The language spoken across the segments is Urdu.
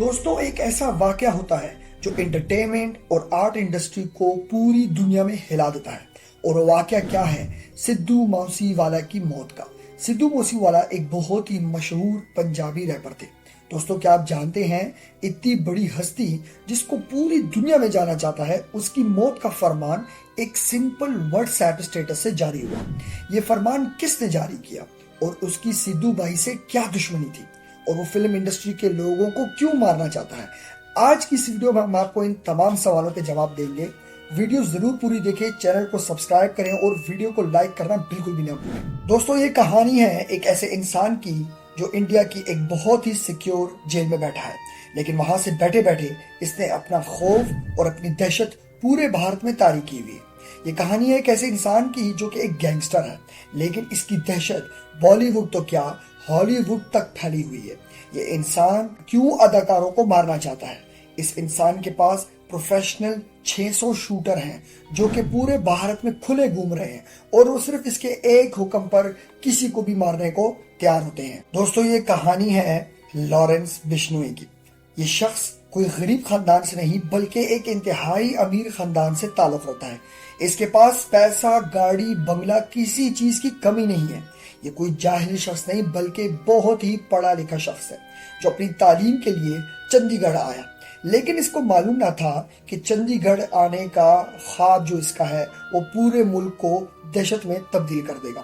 دوستوں ایک ایسا واقعہ ہوتا ہے جو انٹرٹینمنٹ اور آرٹ انڈسٹری کو پوری دنیا میں ہلا دیتا ہے، اور وہ واقعہ کیا ہے؟ سدھو موسی والا کی موت کا۔ سدھو موسی والا ایک بہت ہی مشہور پنجابی ریپر تھے۔ دوستوں کیا آپ جانتے ہیں اتنی بڑی ہستی جس کو پوری دنیا میں جانا جاتا ہے، اس کی موت کا فرمان ایک سمپل واٹس ایپ اسٹیٹس سے جاری ہوا۔ یہ فرمان کس نے جاری کیا اور اس کی سدھو بھائی سے کیا دشمنی تھی، اور وہ فلم انڈسٹری کے لوگوں کو کیوں مارنا چاہتا ہے؟ آج کی اس ویڈیو میں ہم آپ کو ان تمام سوالوں کے جواب دیں گے۔ ویڈیو ضرور پوری دیکھیں، چینل کو سبسکرائب کریں اور ویڈیو کو لائک کرنا بالکل بھی نہ بھولیں۔ دوستوں یہ کہانی ہے ایک ایسے انسان کی جو انڈیا کی ایک بہت ہی سیکیور جیل میں بیٹھا ہے، لیکن وہاں سے بیٹھے بیٹھے اس نے اپنا خوف اور اپنی دہشت پورے بھارت میں طاری کی ہوئی ہے۔ یہ کہانی ہے ایک ایسے انسان کی جو کہ ایک گینگسٹر ہے، لیکن اس کی دہشت بالی ووڈ تو کیا ہالی ووڈ تک پھیلی ہوئی ہے۔ یہ انسان کیوں اداکاروں کو مارنا چاہتا ہے؟ اس انسان کے پاس پروفیشنل 600 شوٹر ہیں جو کہ پورے بھارت میں کھلے گھوم رہے ہیں، اور وہ صرف اس کے ایک حکم پر کسی کو بھی مارنے کو تیار ہوتے ہیں۔ دوستوں یہ کہانی ہے لارنس بشنوئی کی۔ یہ شخص کوئی غریب خاندان سے نہیں بلکہ ایک انتہائی امیر خاندان سے تعلق رکھتا ہے۔ اس کے پاس پیسہ، گاڑی، بنگلہ، کسی چیز کی کمی نہیں ہے۔ یہ کوئی جاہل شخص نہیں بلکہ بہت ہی پڑھا لکھا شخص ہے جو اپنی تعلیم کے لیے چندی گڑھ آیا، لیکن اس کو معلوم نہ تھا کہ چندی گڑھ آنے کا خواب جو اس کا ہے وہ پورے ملک کو دہشت میں تبدیل کر دے گا۔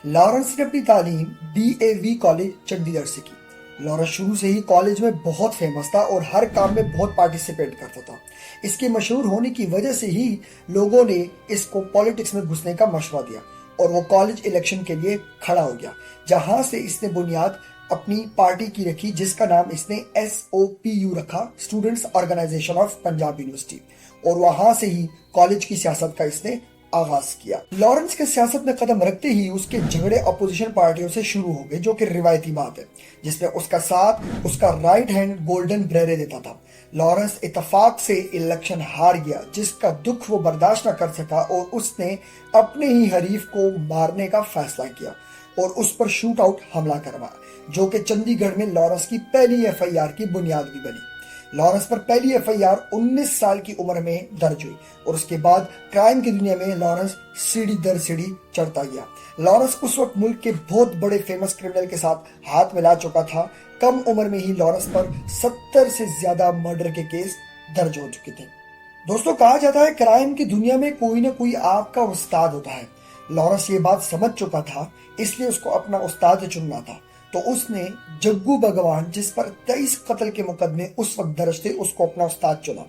لارنس نے اپنی تعلیم DAV کالج چندی گڑھ سے کی۔ لارنس شروع سے ہی کالج میں بہت فیمس تھا اور ہر کام میں بہت پارٹیسپیٹ کرتا تھا۔ اس کے مشہور ہونے کی وجہ سے ہی لوگوں نے اس کو پالیٹکس میں گھسنے کا مشورہ دیا، اور وہ کالج الیکشن کے لیے کھڑا ہو گیا، جہاں سے اس نے بنیاد اپنی پارٹی کی رکھی جس کا نام اس نے SOPU رکھا، students organisation of Punjab university, اور وہاں سے ہی کالج کی سیاست کا اس نے آغاز کیا۔ لارنس کے سیاست میں قدم رکھتے ہی اس کے جھگڑے اپوزیشن پارٹیوں سے شروع ہو گئے، جو کہ روایتی بات ہے، جس میں اس کا ساتھ اس کا رائٹ ہینڈ گولڈن بریرے دیتا تھا۔ لارنس اتفاق سے الیکشن ہار گیا، جس کا دکھ وہ برداشت نہ کر سکا، اور اس نے اپنے ہی حریف کو مارنے کا فیصلہ کیا اور اس پر شوٹ آؤٹ حملہ کروایا، جو کہ چندی گڑھ میں لارنس کی پہلی FIR کی بنیاد بھی بنی۔ لارنس پر پہلی FIR 19 سال کی عمر میں درج ہوئی، اور اس کے بعد کرائم کی دنیا میں لارنس سیڑھی در سیڑھی چڑھتا گیا۔ لارنس اس وقت ملک کے بہت بڑے فیمس کرمنل کے ساتھ ہاتھ ملا چکا تھا۔ کم عمر میں ہی لارنس پر 70 سے زیادہ مرڈر کے کیس درج ہو چکے تھے۔ دوستوں کہا جاتا ہے کرائم کی دنیا میں کوئی نہ کوئی آپ کا استاد ہوتا ہے۔ لارنس یہ بات سمجھ چکا تھا، اس لیے اس کو اپنا استاد چننا تھا، تو اس نے جگو بھگوان، جس پر 23 قتل کے مقدمے اس وقت درج تھے، اس کو اپنا استاد چنا۔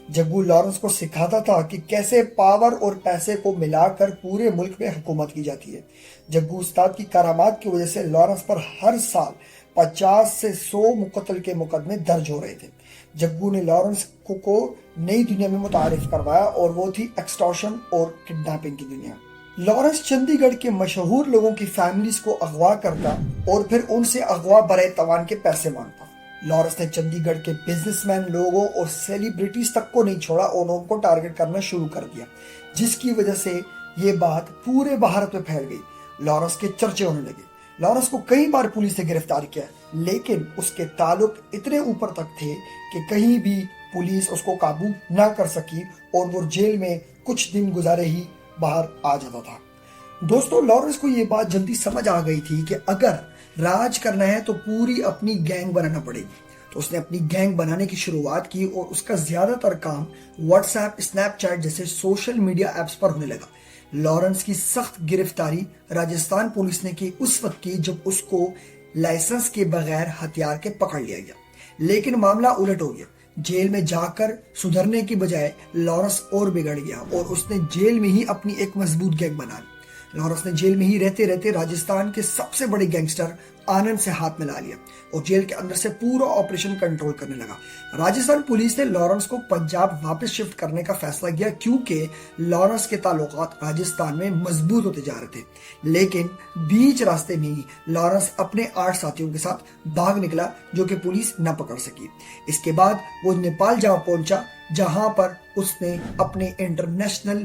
جگو لارنس کو سکھاتا تھا کہ کیسے پاور اور پیسے کو ملا کر پورے ملک میں حکومت کی جاتی ہے۔ جگو استاد کی کرامات کی وجہ سے لارنس پر ہر سال 50 سے 100 قتل کے مقدمے درج ہو رہے تھے۔ جگو نے لارنس کو نئی دنیا میں متعارف کروایا، اور وہ تھی ایکسٹارشن اور کڈنیپنگ کی دنیا۔ لارنس چندی گڑھ کے مشہور لوگوں کی فیملیز کو اغوا کرتا اور پھر ان سے اغوا برائے توان کے پیسے مانگتا۔ لارنس نے چندی گڑھ کے بزنس مین لوگوں اور سیلیبریٹیز تک کو نہیں چھوڑا، اور ان کو ٹارگٹ کرنا شروع کر دیا، جس کی وجہ سے یہ بات پورے بھارت میں پھیل گئی۔ لارنس کے چرچے ہونے لگے۔ لارنس کو کئی بار پولیس نے گرفتار کیا، لیکن اس کے تعلق اتنے اوپر تک تھے کہ کہیں بھی پولیس اس کو قابو نہ کر سکی، اور وہ جیل میں کچھ دن گزارے ہی باہر آ جاتا تھا۔ دوستوں لارنس کو یہ بات جلدی سمجھ آ گئی تھی کہ اگر راج کرنا ہے تو پوری اپنی گینگ بنانا پڑے گی، تو اس نے اپنی گینگ بنانے کی شروعات کی، اور اس کا زیادہ تر کام واٹس ایپ، اسنیپ چیٹ جیسے سوشل میڈیا ایپس پر ہونے لگا۔ لارنس کی سخت گرفتاری راجستھان پولیس نے کی اس وقت کی جب اس کو لائسنس کے بغیر ہتھیار کے پکڑ لیا گیا، لیکن معاملہ الٹ ہو گیا۔ جیل میں جا کر سدھرنے کی بجائے لارنس اور بگڑ گیا، اور اس نے جیل میں ہی اپنی ایک مضبوط گینگ بنا لی۔ لارنس نے جیل میں ہی رہتے رہتے راجستھان کے سب سے بڑے گینگسٹر آنند سے ہاتھ ملا لیا، اور جیل کے اندر سے پورا آپریشن کنٹرول کرنے لگا۔ راجستھان پولیس نے لارنس کو پنجاب واپس شفٹ کرنے کا فیصلہ کیا، کیونکہ لارنس کے تعلقات راجستھان میں مضبوط ہوتے جا رہے تھے، لیکن بیچ راستے میں ہی لارنس اپنے 8 ساتھیوں کے ساتھ بھاگ نکلا، جو کہ پولیس نہ پکڑ سکی۔ اس کے بعد وہ نیپال جا پہنچا، جہاں پر اس نے اپنے انٹرنیشنل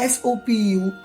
SOPU